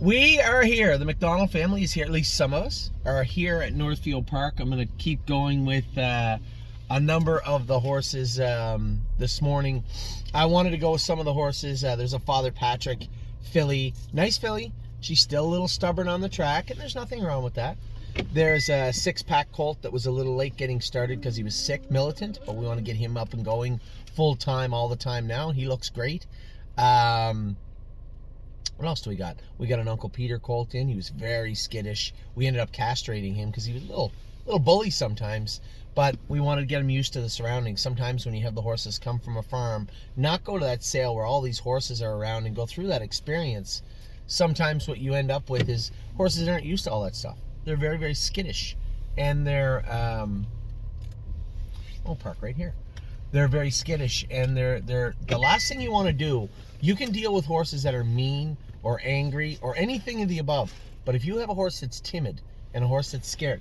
We are here. The McDonald family is here. At least some of us are here at Northfield Park. I'm going to keep going with a number of the horses this morning. I wanted to go with some of the horses. There's a Father Patrick filly. Nice filly. She's still a little stubborn on the track, and there's nothing wrong with that. There's a six-pack colt that was a little late getting started because he was sick, Militant, but we want to get him up and going full-time all the time now. He looks great. What else do we got? We got an Uncle Peter colt in. He was very skittish. We ended up castrating him because he was a little bully sometimes, but we wanted to get him used to the surroundings. Sometimes when you have the horses come from a farm, not go to that sale where all these horses are around and go through that experience, sometimes what you end up with is horses that aren't used to all that stuff. They're very, very skittish, and they're park right here. They're very skittish, and they're the last thing you want to do. You can deal with horses that are mean or angry or anything of the above, but if you have a horse that's timid and a horse that's scared,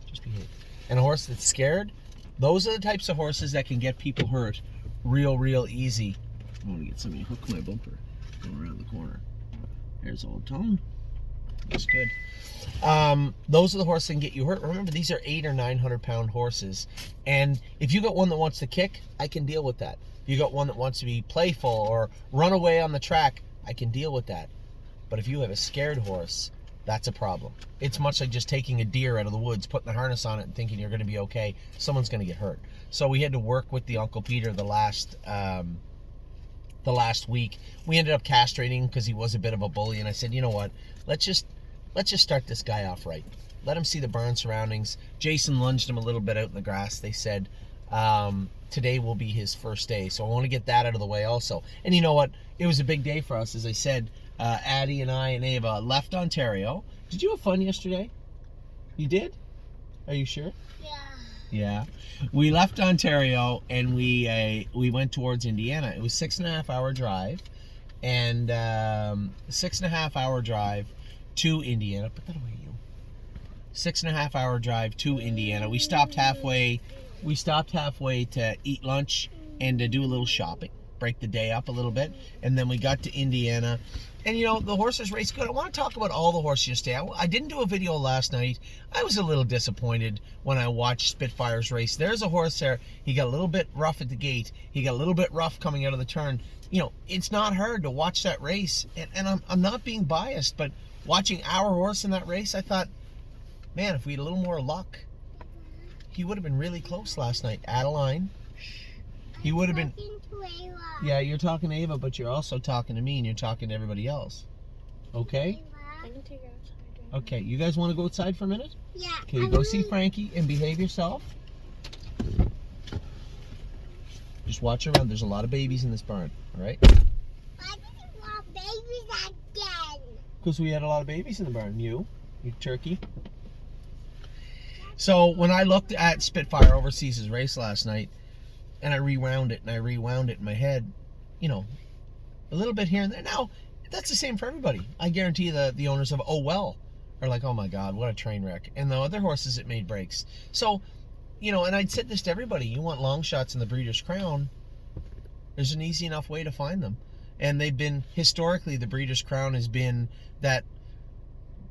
just behave, and a horse that's scared, those are the types of horses that can get people hurt real easy. I want to get somebody to hook my bumper. Go around the corner. There's Old Tone. That's good. Those are the horses that can get you hurt. Remember, these are 800 or 900 pound horses, and if you got one that wants to kick, I can deal with that. If you got one that wants to be playful or run away on the track, I can deal with that. But if you have a scared horse, that's a problem. It's much like just taking a deer out of the woods, putting the harness on it and thinking you're going to be okay. Someone's going to get hurt. So we had to work with the Uncle Peter the last week. We ended up castrating because he was a bit of a bully, and I said, you know what, let's just start this guy off right. Let him see the barn surroundings. Jason lunged him a little bit out in the grass. They said today will be his first day, so I want to get that out of the way also. And you know what, it was a big day for us. As I said, Addie and I and Ava left Ontario. Did you have fun yesterday? You did? Are you sure? Yeah. We left Ontario and we went towards Indiana. It was 6.5 hour drive, and 6.5 hour drive to Indiana. Put that away, you. 6.5 hour drive to Indiana. We stopped halfway. We stopped halfway to eat lunch and to do a little shopping, break the day up a little bit, and then we got to Indiana. And you know, the horses raced good. I want to talk about all the horses yesterday. I didn't do a video last night. I was a little disappointed when I watched Spitfire's race. There's a horse there. He got a little bit rough at the gate. He got a little bit rough coming out of the turn. You know, it's not hard to watch that race. And I'm not being biased, but watching our horse in that race, I thought, man, if we had a little more luck, he would have been really close last night. Adeline. He would have been... Yeah, you're talking to Ava, but you're also talking to me, and you're talking to everybody else. Okay? I can take her outside. Okay, you guys want to go outside for a minute? Yeah. Okay, go see Frankie and behave yourself. Just watch around. There's a lot of babies in this barn, all right? Why did you want babies again? Because we had a lot of babies in the barn. You turkey. So when I looked at Spitfire Overseas' race last night, and I rewound it in my head, you know, a little bit here and there. Now, that's the same for everybody. I guarantee the owners of Oh Well are like, oh my God, what a train wreck. And the other horses, it made breaks. So, you know, and I'd said this to everybody, you want long shots in the Breeders' Crown, there's an easy enough way to find them. And they've been, historically, the Breeders' Crown has been that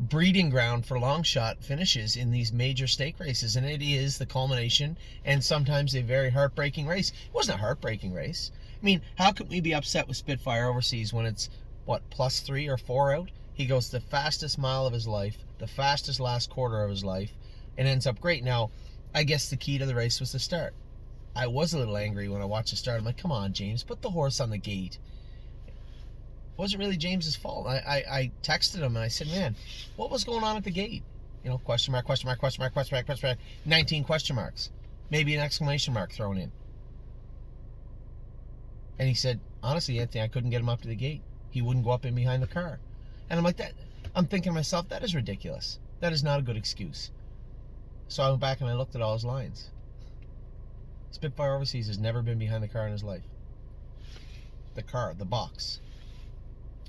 breeding ground for long shot finishes in these major stake races, and it is the culmination and sometimes a very heartbreaking race. It wasn't a heartbreaking race. I mean, how can we be upset with Spitfire Overseas when it's what, +3 or 4 out? He goes the fastest mile of his life, the fastest last quarter of his life, and ends up great. Now, I guess the key to the race was the start. I was a little angry when I watched the start. I'm like, come on, James, put the horse on the gate. It wasn't really James's fault. I texted him and I said, man, what was going on at the gate? You know, question mark, 19 question marks. Maybe an exclamation mark thrown in. And he said, honestly, Anthony, I couldn't get him up to the gate. He wouldn't go up in behind the car. And I'm like, that. I'm thinking to myself, that is ridiculous. That is not a good excuse. So I went back and I looked at all his lines. Spitfire Overseas has never been behind the car in his life. The car, the box.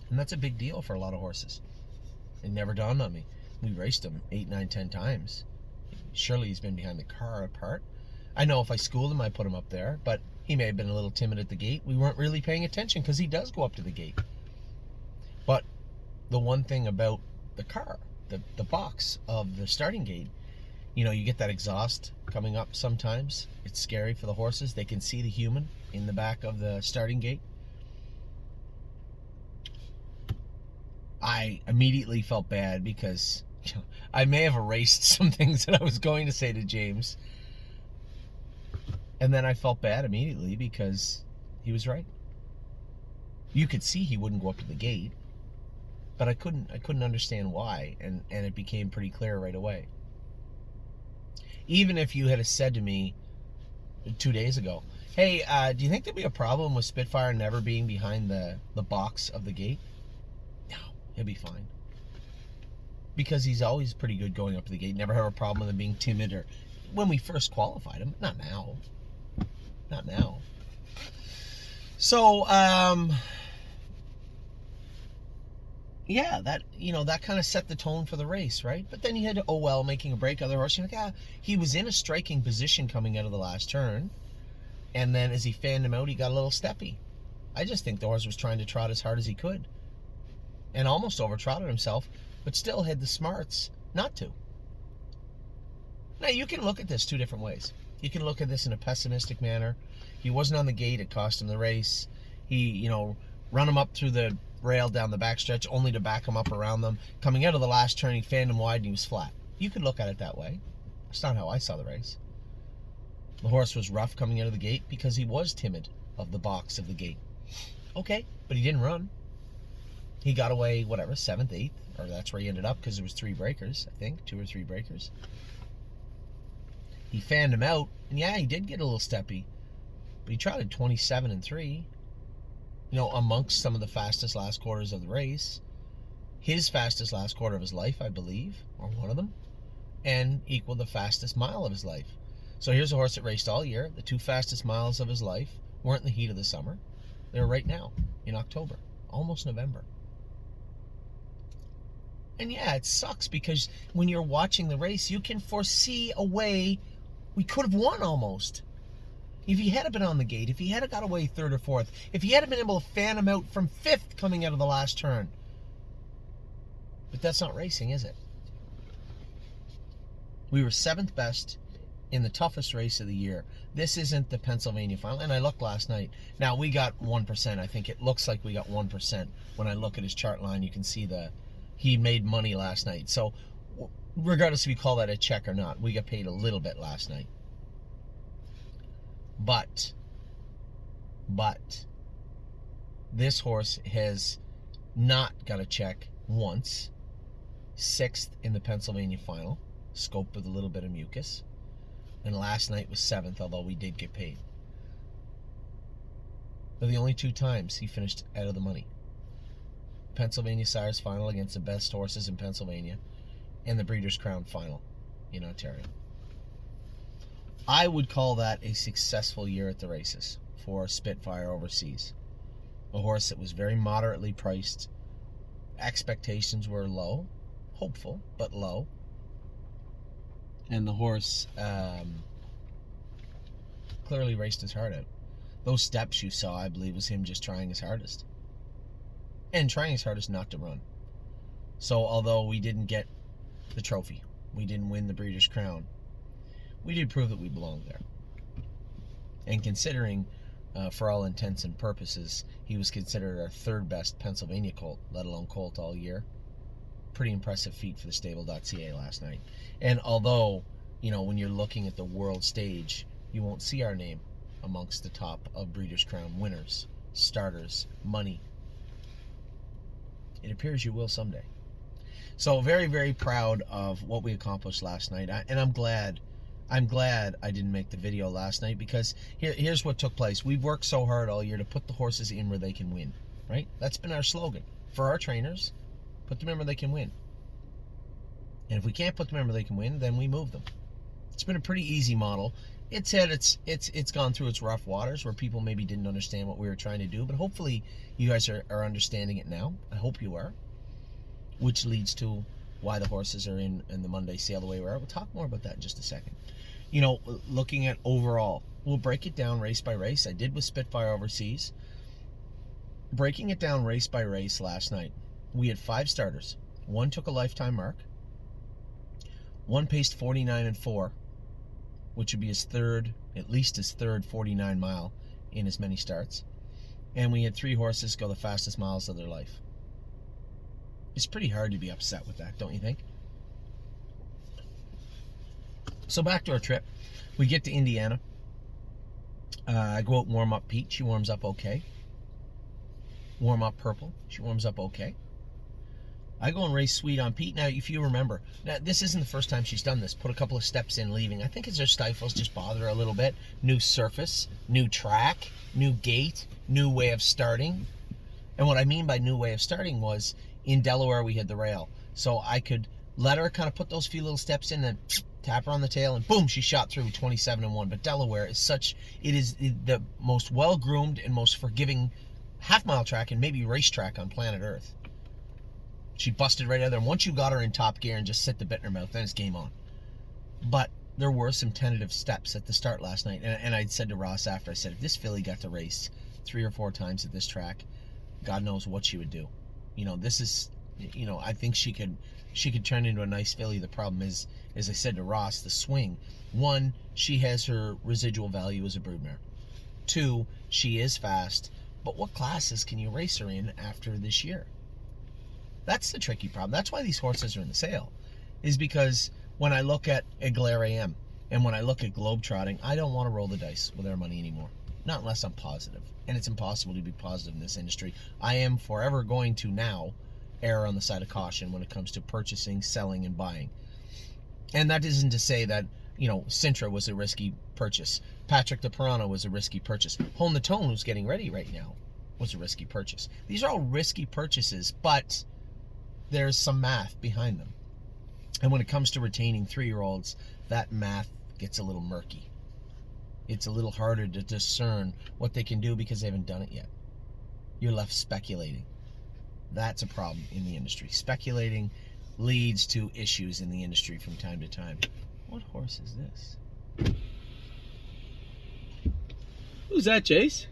And that's a big deal for a lot of horses. It never dawned on me. We raced him 8, 9, 10 times. Surely he's been behind the car apart. I know if I schooled him, I'd put him up there, but he may have been a little timid at the gate. We weren't really paying attention because he does go up to the gate. But the one thing about the car, the box of the starting gate, you know, you get that exhaust coming up sometimes. It's scary for the horses. They can see the human in the back of the starting gate. I immediately felt bad because I may have erased some things that I was going to say to James. And then I felt bad immediately because he was right. You could see he wouldn't go up to the gate, but I couldn't understand why, and it became pretty clear right away. Even if you had said to me 2 days ago, hey, do you think there'd be a problem with Spitfire never being behind the box of the gate? No, he'll be fine. Because he's always pretty good going up to the gate. Never have a problem with him being timid, or when we first qualified him. Not now. Not now. So, yeah, that kind of set the tone for the race, right? But then you had Owell making a break. Other horse, you're like, he was in a striking position coming out of the last turn. And then as he fanned him out, he got a little steppy. I just think the horse was trying to trot as hard as he could. And almost over-trotted himself, but still had the smarts not to. Now, you can look at this two different ways. You can look at this in a pessimistic manner. He wasn't on the gate. It cost him the race. He, run him up through the rail down the backstretch only to back him up around them. Coming out of the last turn, he fanned him wide and he was flat. You could look at it that way. That's not how I saw the race. The horse was rough coming out of the gate because he was timid of the box of the gate. Okay, but he didn't run. He got away, 7th, 8th, or that's where he ended up because there was 3 breakers, I think, 2 or 3 breakers. He fanned him out, and yeah, he did get a little steppy, but he trotted 27 and 3, amongst some of the fastest last quarters of the race. His fastest last quarter of his life, I believe, or one of them, and equaled the fastest mile of his life. So here's a horse that raced all year. The 2 fastest miles of his life weren't in the heat of the summer. They're right now, in October, almost November. And yeah, it sucks because when you're watching the race, you can foresee a way we could have won almost. If he had been on the gate, if he had got away 3rd or 4th, if he had been able to fan him out from 5th coming out of the last turn. But that's not racing, is it? We were 7th best in the toughest race of the year. This isn't the Pennsylvania final. And I looked last night. Now, we got 1%. I think it looks like we got 1%. When I look at his chart line, you can see he made money last night. So, regardless if you call that a check or not, we got paid a little bit last night. But this horse has not got a check once. 6th in the Pennsylvania final, scope with a little bit of mucus. And last night was 7th, although we did get paid. They're the only 2 times he finished out of the money. Pennsylvania Sires final against the best horses in Pennsylvania, and the Breeders' Crown final in Ontario. I would call that a successful year at the races for Spitfire Overseas. A horse that was very moderately priced. Expectations were low, hopeful, but low. And the horse clearly raced his heart out. Those steps you saw, I believe, was him just trying his hardest. And trying his hardest not to run. So, although we didn't get the trophy, we didn't win the Breeders' Crown, we did prove that we belonged there. And considering, for all intents and purposes, he was considered our 3rd best Pennsylvania colt, let alone colt all year. Pretty impressive feat for the stable.ca last night. And although, when you're looking at the world stage, you won't see our name amongst the top of Breeders' Crown winners, starters, money. It appears you will someday. So very, very proud of what we accomplished last night. And I'm glad I didn't make the video last night, because here's what took place. We've worked so hard all year to put the horses in where they can win, right? That's been our slogan. For our trainers, put them in where they can win. And if we can't put them in where they can win, then we move them. It's been a pretty easy model. It's gone through its rough waters where people maybe didn't understand what we were trying to do, but hopefully you guys are understanding it now. I hope you are. Which leads to why the horses are in the Monday sale the way we are. We'll talk more about that in just a second. Looking at overall, we'll break it down race by race. I did with Spitfire Overseas. Breaking it down race by race last night. we had 5 starters. One took a lifetime mark. One paced 49-4, which would be his third, at least his third 49 mile in as many starts. And we had 3 horses go the fastest miles of their life. It's pretty hard to be upset with that, don't you think? So back to our trip. We get to Indiana. I go out and warm up Pete. She warms up okay. Warm up Purple. She warms up okay. I go and race Sweet on Pete. Now, if you remember, now this isn't the first time she's done this. Put a couple of steps in, leaving. I think it's her stifles just bother her a little bit. New surface, new track, new gate, new way of starting. And what I mean by new way of starting was in Delaware we had the rail. So I could let her kind of put those few little steps in and tap her on the tail and boom, she shot through 27-1. But Delaware is the most well-groomed and most forgiving half-mile track and maybe racetrack on planet Earth. She busted right out there. And once you got her in top gear and just sit the bit in her mouth, then it's game on. But there were some tentative steps at the start last night. And I said to Ross after, I said, if this filly got to race 3 or 4 times at this track, God knows what she would do. You know, this is, you know, I think she could turn into a nice filly. The problem is, as I said to Ross, the swing. 1, she has her residual value as a broodmare. 2, she is fast. But what classes can you race her in after this year? That's the tricky problem. That's why these horses are in the sale, is because when I look at Glare AM and when I look at Globetrotting, I don't want to roll the dice with our money anymore. Not unless I'm positive. And it's impossible to be positive in this industry. I am forever going to now err on the side of caution when it comes to purchasing, selling, and buying. And that isn't to say that, you know, Sintra was a risky purchase. Patrick de Pirano was a risky purchase. Hone the Tone, who's getting ready right now, was a risky purchase. These are all risky purchases, but there's some math behind them. And when it comes to retaining 3-year-olds, that math gets a little murky. It's a little harder to discern what they can do because they haven't done it yet. You're left speculating. That's a problem in the industry. Speculating leads to issues in the industry from time to time. What horse is this? Who's that, Jace?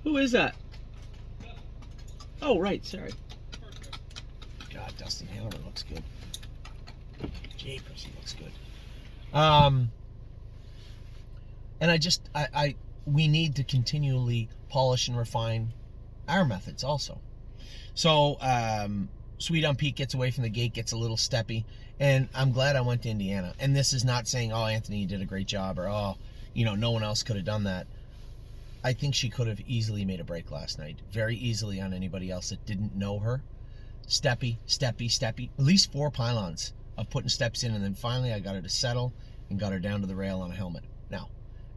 Who is that? Oh, right, sorry. God, Dustin Hanover looks good. Japers, he looks good. And we need to continually polish and refine our methods also. So, Sweet on Pete gets away from the gate, gets a little steppy, and I'm glad I went to Indiana. And this is not saying, oh, Anthony, you did a great job, or, oh, you know, no one else could have done that. I think she could have easily made a break last night. Very easily on anybody else that didn't know her. Steppy, steppy, steppy. At least 4 pylons of putting steps in, and then finally I got her to settle and got her down to the rail on a helmet. Now,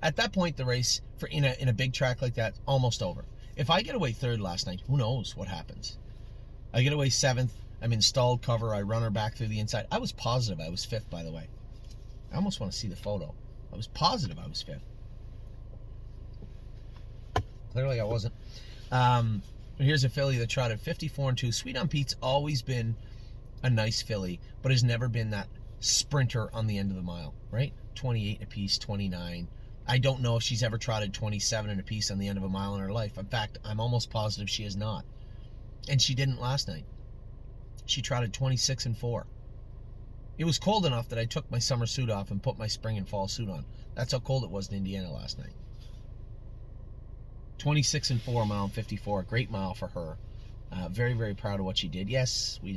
at that point, the race, in a big track like that, almost over. If I get away 3rd last night, who knows what happens? I get away 7th. I'm in stalled cover. I run her back through the inside. I was positive I was 5th, by the way. I almost want to see the photo. I was positive I was 5th. Clearly I wasn't. Here's a filly that trotted 54-2. Sweet on Pete's always been a nice filly, but has never been that sprinter on the end of the mile, right? 28 apiece, 29. I don't know if she's ever trotted 27 and a piece on the end of a mile in her life. In fact, I'm almost positive she has not. And she didn't last night. She trotted 26-4. It was cold enough that I took my summer suit off and put my spring and fall suit on. That's how cold it was in Indiana last night. 26-4, mile and 54. Great mile for her. Very, very proud of what she did. Yes, we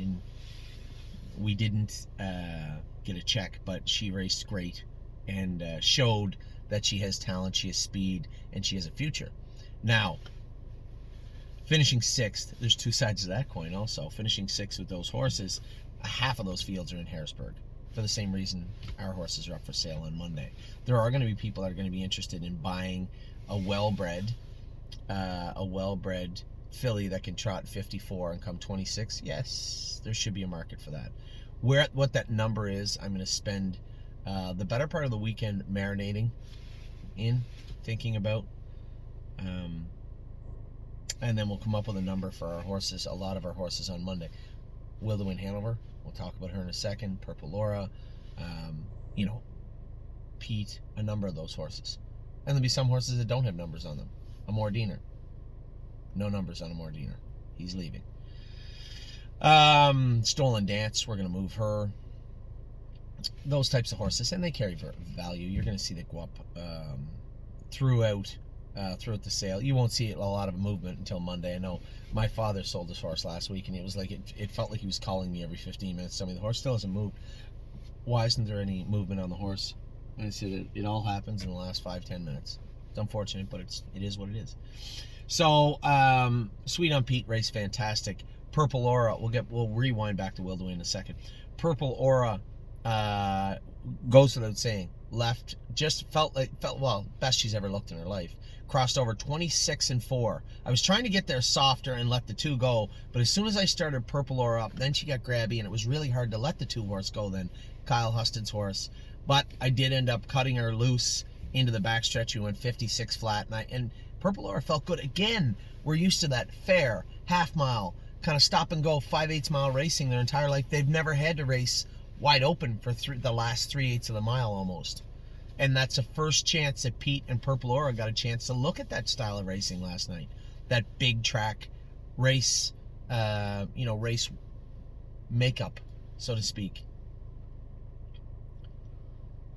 didn't get a check, but she raced great and showed that she has talent, she has speed, and she has a future. Now, finishing 6th, there's 2 sides to that coin also. Finishing 6th with those horses, half of those fields are in Harrisburg. For the same reason our horses are up for sale on Monday. There are going to be people that are going to be interested in buying a well-bred filly that can trot 54 and come 26. Yes, there should be a market for that. What that number is, I'm going to spend the better part of the weekend marinating in, thinking about, and then we'll come up with a number for our horses, a lot of our horses on Monday. Will to Win Hanover, we'll talk about her in a second. Purple Laura, Pete, a number of those horses. And there'll be some horses that don't have numbers on them. A Mordiner. No numbers on a Mordiner. He's leaving. Stolen Dance, we're going to move her. Those types of horses, and they carry value. You're going to see that go up throughout the sale. You won't see a lot of movement until Monday. I know my father sold his horse last week, and it was like it felt like he was calling me every 15 minutes. Telling me the horse still hasn't moved. Why isn't there any movement on the horse? And I said it all happens in the last 5-10 minutes. It's unfortunate, but it is what it is. So Sweet on Pete race fantastic. Purple Aura, we'll rewind back to Wildaway in a second. Purple Aura goes without saying. Left, just felt well, best she's ever looked in her life. Crossed over 26-4. I was trying to get there softer and let the 2 go, but as soon as I started Purple Aura up, then she got grabby, and it was really hard to let the 2 horse go then, Kyle Huston's horse. But I did end up cutting her loose into the backstretch. We went 56 flat, and Purple Aura felt good. Again, we're used to that fair, half mile, kind of stop and go, 5/8 mile racing their entire life. They've never had to race wide open for the last 3/8 of the mile almost. And that's the first chance that Pete and Purple Aura got a chance to look at that style of racing last night. That big track race, race makeup, so to speak.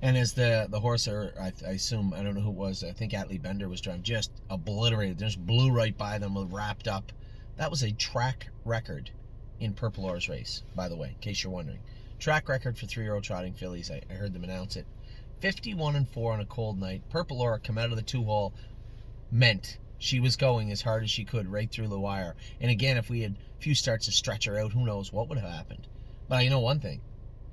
And as the horse, I assume, I don't know who it was, I think Atlee Bender was driving, just obliterated, just blew right by them, wrapped up. That was a track record in Purple Aura's race, by the way, in case you're wondering. Track record for 3-year-old trotting fillies. I heard them announce it. 51-4 on a cold night. Purple Aura come out of the 2-hole, meant she was going as hard as she could right through the wire. And again, if we had a few starts to stretch her out, who knows what would have happened. But I know one thing.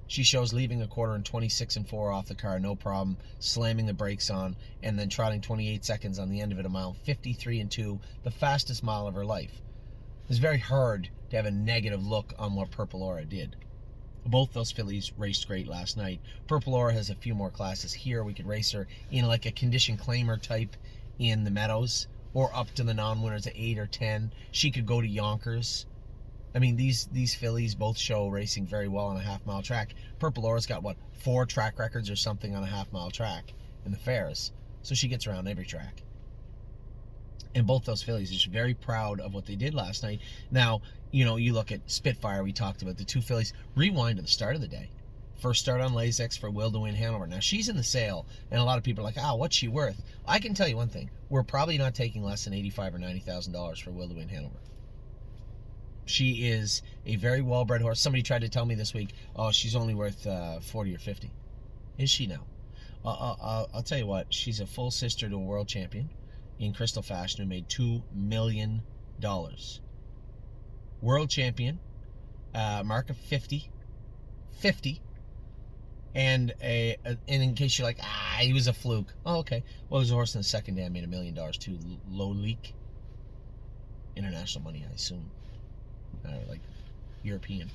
She shows leaving a quarter in 26-4 off the car, no problem, slamming the brakes on, and then trotting 28 seconds on the end of it, a mile 53-2, the fastest mile of her life. It's very hard to have a negative look on what Purple Aura did. Both those fillies raced great last night. Purple Aura has a few more classes here. We could race her in like a condition claimer type in the Meadows, or up to the non-winners at 8 or 10. She could go to Yonkers. I mean, these fillies both show racing very well on a half-mile track. Purple Aura's got, 4 track records or something on a half-mile track in the fairs. So she gets around every track. And both those fillies are just very proud of what they did last night. Now, you look at Spitfire, we talked about the 2 fillies. Rewind to the start of the day. First start on Lasix for Will to Win Hanover. Now, she's in the sale, and a lot of people are like, what's she worth? I can tell you one thing. We're probably not taking less than $85,000 or $90,000 for Will to Win Hanover. She is a very well-bred horse. Somebody tried to tell me this week, she's only worth 40 or 50. Is she now? I'll tell you what. She's a full sister to a world champion in Crystal Fashion who made $2 million. World champion, mark of 50. And in case you're like, he was a fluke. Oh, okay. Well, there's a horse in the second day I made $1 million too. Low leak. International money, I assume. Like European.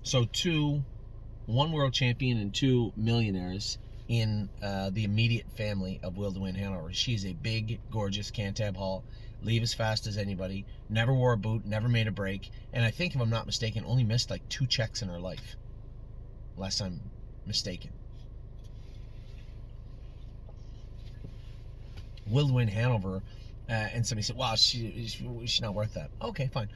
So 1 world champion and 2 millionaires in the immediate family of Will to Win Hanover. She's a big, gorgeous Cantab Hall. Leave as fast as anybody. Never wore a boot. Never made a break. And I think, if I'm not mistaken, only missed like 2 checks in her life. Unless I'm mistaken. Will to Win Hanover. And somebody said, wow, she's not worth that. Okay, fine.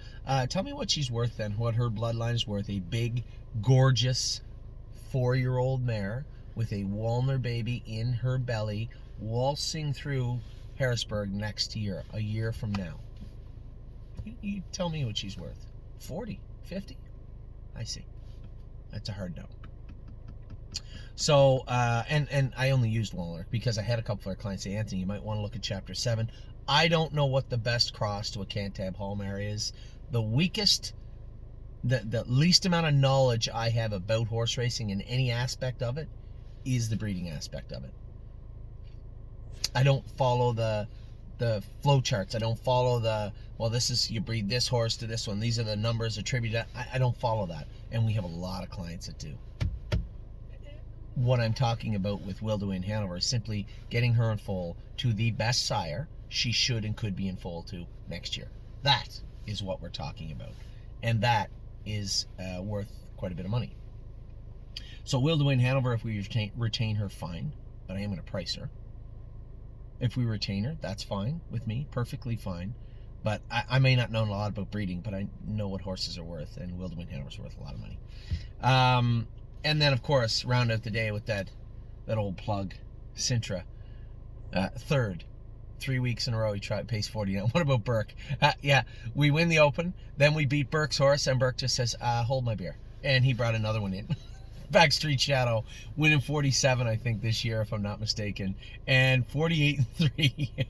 Tell me what she's worth then. What her bloodline is worth. A big, gorgeous 4-year-old mare with a Walner baby in her belly, waltzing through Harrisburg next year, a year from now. You tell me what she's worth. 40, 50? I see. That's a hard no. So, and I only used Walner because I had a couple of our clients say, Anthony, you might want to look at Chapter 7. I don't know what the best cross to a Cantab Hall mare is. The weakest, the least amount of knowledge I have about horse racing in any aspect of it is the breeding aspect of it. I don't follow the flow charts. I don't follow you breed this horse to this one. These are the numbers attributed. I don't follow that. And we have a lot of clients that do. What I'm talking about with Will to Win Hanover is simply getting her in foal to the best sire she should and could be in foal to next year. That is what we're talking about. And that is worth quite a bit of money. So Will to Win Hanover, if we retain her, fine. But I am going to price her. If we retain her, that's fine with me. Perfectly fine. But I may not know a lot about breeding, but I know what horses are worth, and Wildwin Hanover's worth a lot of money. And then, of course, round out the day with that old plug, Sintra. Third. 3 weeks in a row he tried pace 49. What about Burke? Yeah, we win the Open, then we beat Burke's horse, and Burke just says, hold my beer. And he brought another one in. Backstreet Shadow, winning 47, I think, this year, if I'm not mistaken. And 48-3.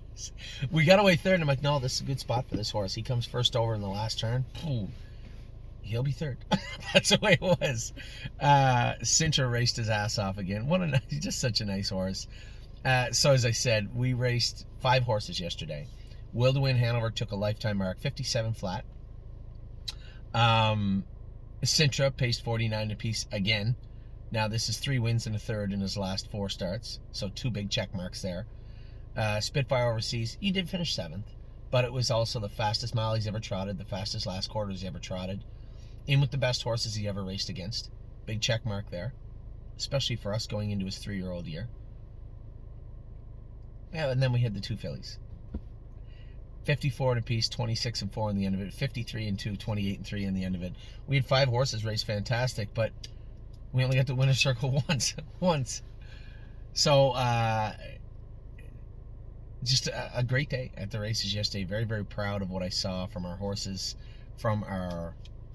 We got away third, and I'm like, no, this is a good spot for this horse. He comes first over in the last turn. Ooh, he'll be third. That's the way it was. Sintra raced his ass off again. He's just such a nice horse. So as I said, we raced 5 horses yesterday. Will to Win Hanover took a lifetime mark, 57 flat. Sintra paced 49 apiece again. Now this is 3 wins and a third in his last 4 starts, so 2 big check marks there. Spitfire Overseas, he did finish 7th, but it was also the fastest mile he's ever trotted, the fastest last quarters he ever trotted, in with the best horses he ever raced against. Big check mark there, especially for us going into his 3-year-old year. Yeah, and then we had the 2 fillies. 54 and a piece, 26 and 4 in the end of it, 53 and 2, 28 and 3 in the end of it. We had 5 horses race fantastic, but we only got to win a circle once. So, just a great day at the races yesterday. Very, very proud of what I saw from our horses, from our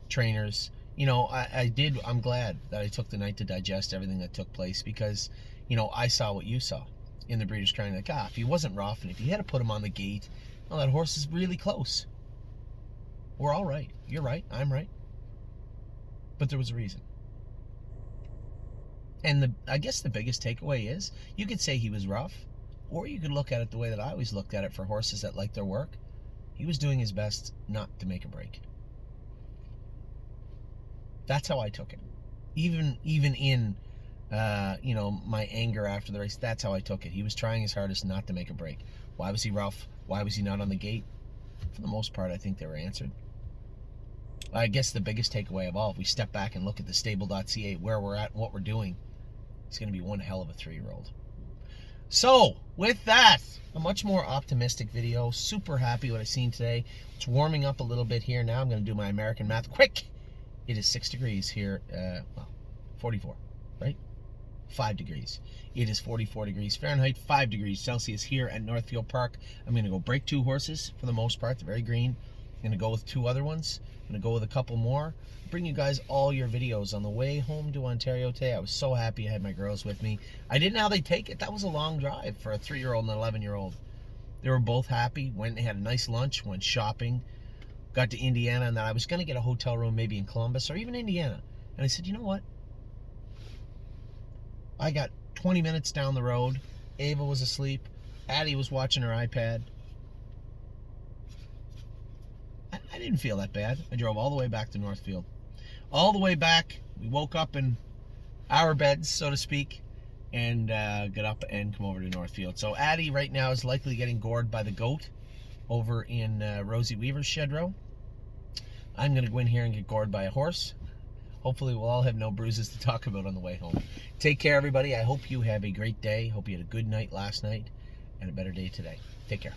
trainers. You know, I'm glad that I took the night to digest everything that took place, because, you know, I saw what you saw in the Breeders' Crown. Like, if he wasn't rough and if you had to put him on the gate, well, that horse is really close. We're all right. You're right. I'm right. But there was a reason. And I guess the biggest takeaway is, you could say he was rough, or you could look at it the way that I always looked at it for horses that like their work. He was doing his best not to make a break. That's how I took it. Even in, you know, my anger after the race, that's how I took it. He was trying his hardest not to make a break. Why was he rough? Why was he not on the gate? For the most part, I think they were answered. I guess the biggest takeaway of all, if we step back and look at the stable.ca, where we're at and what we're doing, it's going to be one hell of a 3-year-old. So, with that, a much more optimistic video. Super happy what I've seen today. It's warming up a little bit here now. I'm going to do my American math quick. It is 6 degrees here. Well, 44, right? 5 degrees. It is 44 degrees Fahrenheit, 5 degrees Celsius here at Northfield Park. I'm going to go break 2 horses for the most part. They're very green. I'm going to go with 2 other ones. I'm going to go with a couple more. Bring you guys all your videos on the way home to Ontario today. I was so happy I had my girls with me. I didn't know how they take it. That was a long drive for a 3-year-old and an 11-year-old. They were both happy. Went and had a nice lunch. Went shopping. Got to Indiana, and then I was going to get a hotel room maybe in Columbus or even Indiana. And I said, you know what? I got 20 minutes down the road. Ava was asleep. Addie was watching her iPad. I didn't feel that bad. I drove all the way back to Northfield. All the way back, we woke up in our beds, so to speak, and got up and come over to Northfield. So Addie right now is likely getting gored by the goat over in Rosie Weaver's shed row. I'm going to go in here and get gored by a horse. Hopefully we'll all have no bruises to talk about on the way home. Take care, everybody. I hope you have a great day. Hope you had a good night last night and a better day today. Take care.